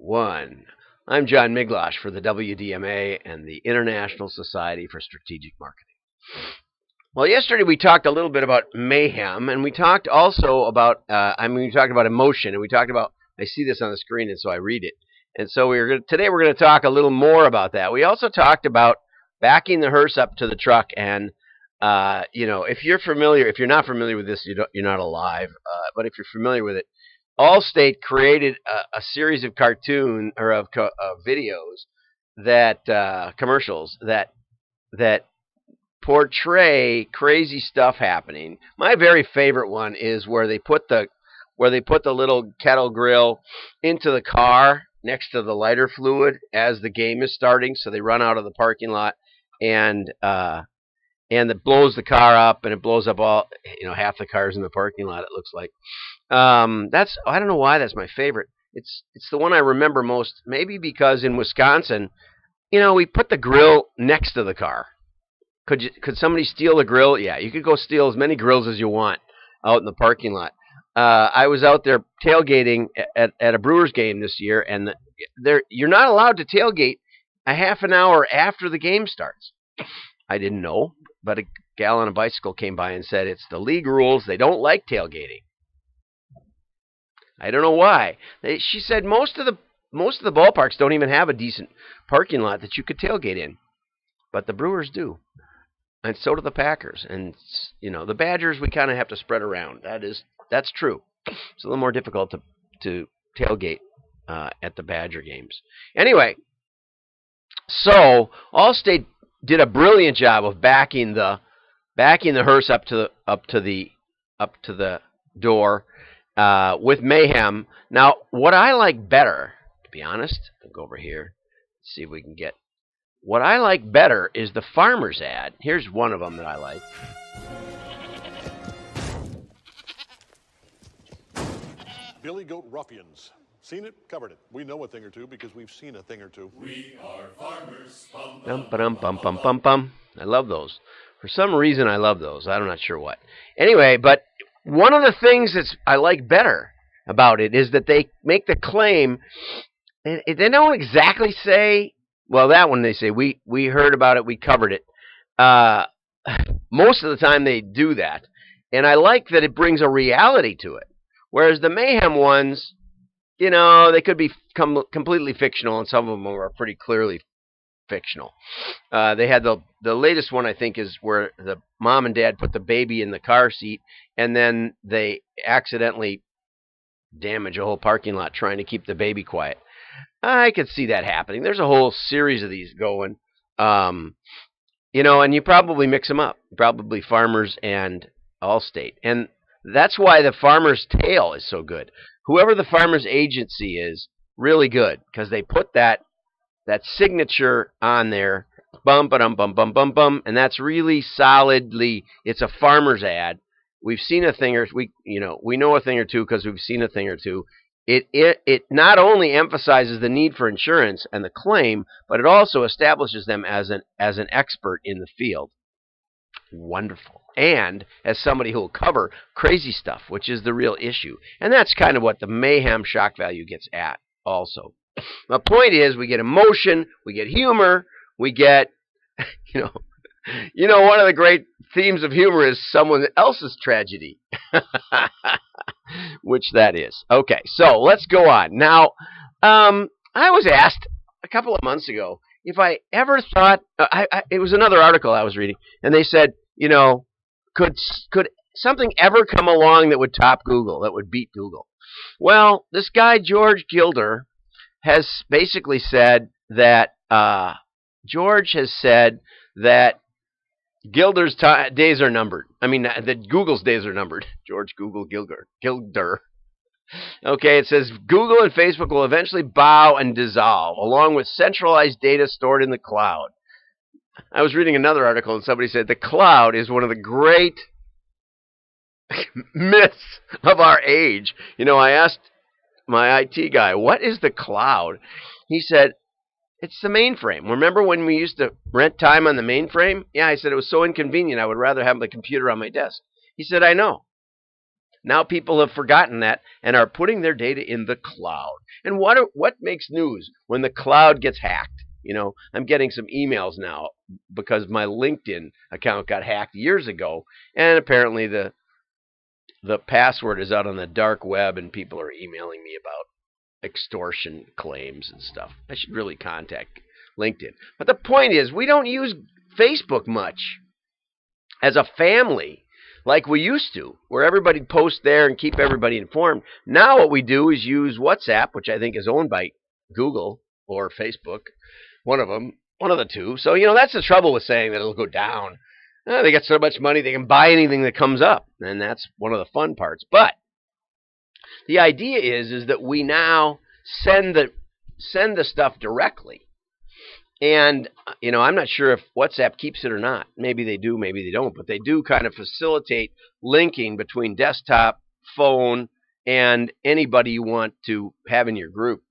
1. I'm John Miglosh for the WDMA and the International Society for Strategic Marketing. Well, yesterday we talked a little bit about mayhem, and we talked also about, we talked about emotion, and we talked about, I see this on the screen, and so I read it. And so today we're going to talk a little more about that. We also talked about backing the hearse up to the truck, and if you're not familiar with this, you're not alive. But if you're familiar with it, Allstate created a series of cartoon or of videos that commercials that portray crazy stuff happening. My very favorite one is where they put the little kettle grill into the car next to the lighter fluid as the game is starting, so they run out of the parking lot and it blows the car up, and it blows up all, half the cars in the parking lot, it looks like. I don't know why that's my favorite. It's the one I remember most, maybe because in Wisconsin, we put the grill next to the car. Could somebody steal the grill? Yeah, you could go steal as many grills as you want out in the parking lot. I was out there tailgating at a Brewers game this year, and you're not allowed to tailgate a half an hour after the game starts. I didn't know, but a gal on a bicycle came by and said it's the league rules. They don't like tailgating. I don't know why. She said most of the ballparks don't even have a decent parking lot that you could tailgate in, but the Brewers do, and so do the Packers. And the Badgers, we kind of have to spread around. That's true. It's a little more difficult to tailgate at the Badger games. Anyway, so Allstate did a brilliant job of backing the hearse up to the door with mayhem. Now, what I like better, to be honest, I'll go over here, see if we can get. What I like better is the farmer's ad. Here's one of them that I like. Billy Goat Ruffians. Seen it, covered it. We know a thing or two because we've seen a thing or two. We are farmers. Bum, ba-dum, bum, bum, bum, bum. I love those. For some reason, I love those. I'm not sure what. Anyway, but one of the things that I like better about it is that they make the claim. They don't exactly say. Well, that one they say we heard about it, we covered it. Most of the time they do that, and I like that it brings a reality to it. Whereas the mayhem ones, they could be completely fictional, and some of them are pretty clearly fictional. They had the latest one, I think, is where the mom and dad put the baby in the car seat, and then they accidentally damage a whole parking lot trying to keep the baby quiet. I could see that happening. There's a whole series of these going, and you probably mix them up, probably Farmers and Allstate, and that's why the Farmer's Tale is so good. Whoever the Farmer's agency is, really good, because they put that signature on there, bum, ba-dum, bum, bum, bum, bum, and that's really solidly, it's a farmer's ad. We've seen a thing or, we know a thing or two because we've seen a thing or two. It not only emphasizes the need for insurance and the claim, but it also establishes them as an expert in the field. Wonderful. And as somebody who will cover crazy stuff, which is the real issue. And that's kind of what the mayhem shock value gets at also. The point is, we get emotion, we get humor, we get, one of the great themes of humor is someone else's tragedy. Which that is. Okay, so let's go on. Now, I was asked a couple of months ago if I ever thought, it was another article I was reading, and they said, could something ever come along that would top Google, that would beat Google? Well, this guy, George Gilder, has basically said that, Gilder's days are numbered. I mean, that Google's days are numbered. George Google Gilder. Okay, it says Google and Facebook will eventually bow and dissolve, along with centralized data stored in the cloud. I was reading another article, and somebody said the cloud is one of the great myths of our age. I asked my IT guy, what is the cloud? He said, it's the mainframe. Remember when we used to rent time on the mainframe? Yeah, I said it was so inconvenient, I would rather have the computer on my desk. He said, I know. Now people have forgotten that and are putting their data in the cloud. And what makes news when the cloud gets hacked? I'm getting some emails now because my LinkedIn account got hacked years ago, and apparently the password is out on the dark web, and people are emailing me about extortion claims and stuff. I should really contact LinkedIn. But the point is, we don't use Facebook much as a family like we used to, where everybody posts there and keep everybody informed. Now what we do is use WhatsApp, which I think is owned by Google or Facebook, one of the two. So, that's the trouble with saying that it'll go down. They got so much money, they can buy anything that comes up, and that's one of the fun parts. But the idea is that we now send the stuff directly. And, I'm not sure if WhatsApp keeps it or not. Maybe they do, maybe they don't. But they do kind of facilitate linking between desktop, phone, and anybody you want to have in your group.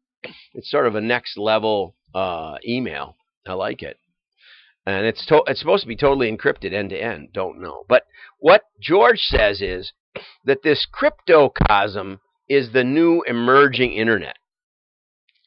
It's sort of a next level email. I like it. And it's supposed to be totally encrypted end to end. Don't know. But what George says is that this cryptocosm is the new emerging internet.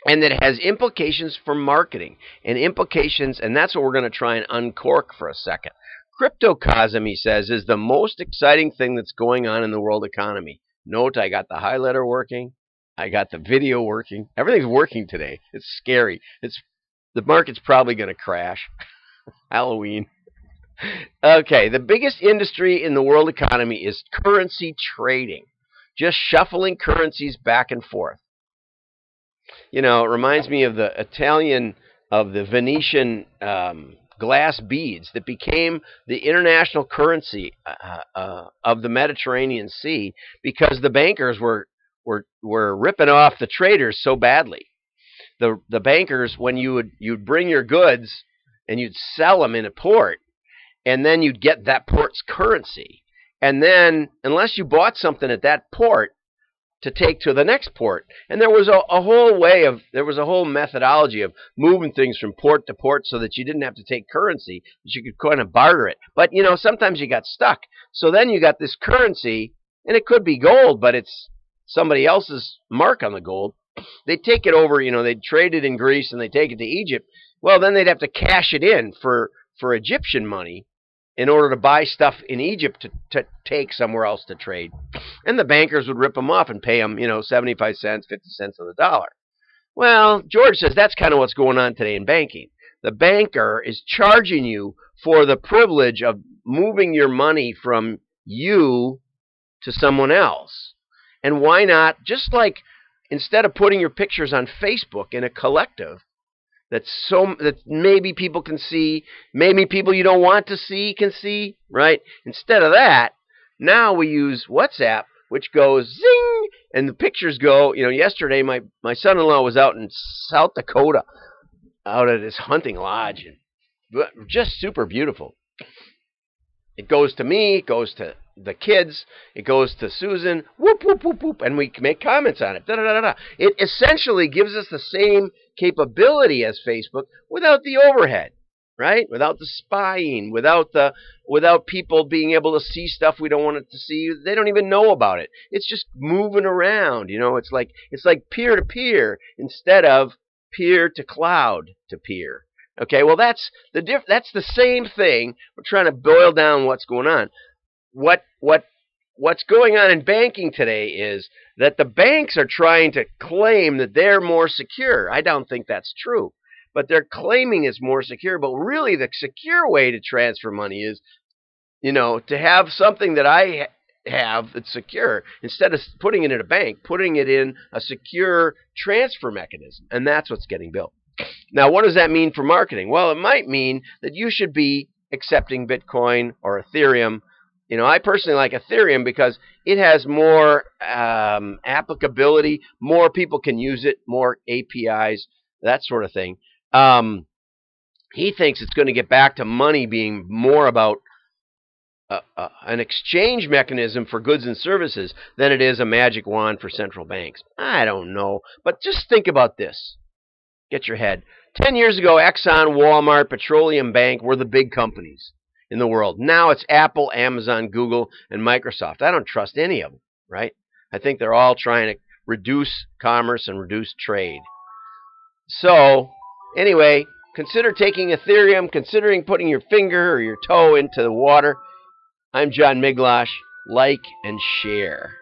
And that it has implications for marketing and implications, and that's what we're going to try and uncork for a second. Cryptocosm, he says, is the most exciting thing that's going on in the world economy. Note, I got the highlighter working. I got the video working. Everything's working today. It's scary. The market's probably going to crash. Halloween. Okay, the biggest industry in the world economy is currency trading. Just shuffling currencies back and forth. It reminds me of the Venetian glass beads that became the international currency of the Mediterranean Sea because the bankers were ripping off the traders so badly. The bankers, when you'd bring your goods and you'd sell them in a port, and then you'd get that port's currency, and then unless you bought something at that port, to take to the next port. And there was a whole methodology of moving things from port to port so that you didn't have to take currency, that you could kind of barter it. But, sometimes you got stuck. So then you got this currency, and it could be gold, but it's somebody else's mark on the gold. They take it over, they'd trade it in Greece and they take it to Egypt. Well, then they'd have to cash it in for Egyptian money in order to buy stuff in Egypt to take somewhere else to trade. And the bankers would rip them off and pay them, 75 cents, 50 cents on the dollar. Well, George says that's kind of what's going on today in banking. The banker is charging you for the privilege of moving your money from you to someone else. And why not, just like instead of putting your pictures on Facebook in a collective, that maybe people can see, maybe people you don't want to see can see, right? Instead of that, now we use WhatsApp, which goes zing, and the pictures go. Yesterday my son-in-law was out in South Dakota, out at his hunting lodge, and just super beautiful. It goes to me, it goes to the kids, it goes to Susan, whoop, whoop, whoop, whoop, and we make comments on it. Da, da, da, da. It essentially gives us the same capability as Facebook without the overhead, right? Without the spying, without people being able to see stuff we don't want it to see. They don't even know about it. It's just moving around, It's like peer to peer instead of peer to cloud to peer. Okay, well that's the same thing. We're trying to boil down what's going on. What's going on in banking today is that the banks are trying to claim that they're more secure. I don't think that's true, but they're claiming it's more secure. But really, the secure way to transfer money is, to have something that I have that's secure instead of putting it in a bank, putting it in a secure transfer mechanism, and that's what's getting built. Now, what does that mean for marketing? Well, it might mean that you should be accepting Bitcoin or Ethereum. I personally like Ethereum because it has more applicability, more people can use it, more APIs, that sort of thing. He thinks it's going to get back to money being more about an exchange mechanism for goods and services than it is a magic wand for central banks. I don't know, but just think about this. Get your head. 10 years ago, Exxon, Walmart, Petroleum Bank were the big companies in the world. Now it's Apple, Amazon, Google, and Microsoft. I don't trust any of them, right? I think they're all trying to reduce commerce and reduce trade. So, anyway, consider taking Ethereum, considering putting your finger or your toe into the water. I'm John Miglosh. Like and share.